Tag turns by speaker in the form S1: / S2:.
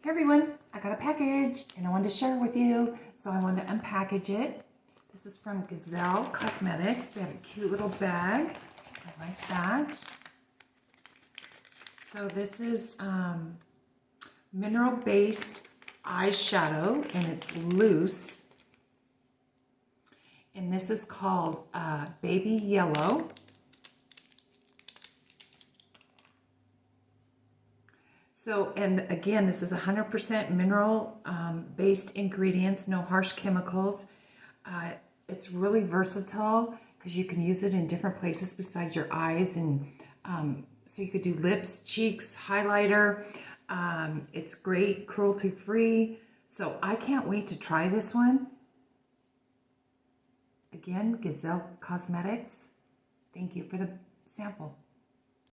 S1: Hey everyone, I got a package and I wanted to share it with you, so I wanted to unpackage it. This is from Gazelle Cosmetics. They have a cute little bag. I like that. So this is mineral-based eyeshadow and it's loose. And this is called Baby Yellow. So, and again, this is 100% mineral-based ingredients, no harsh chemicals. It's really versatile because you can use it in different places besides your eyes. And so you could do lips, cheeks, highlighter. It's great, cruelty-free. So I can't wait to try this one. Again, Gazelle Cosmetics. Thank you for the sample.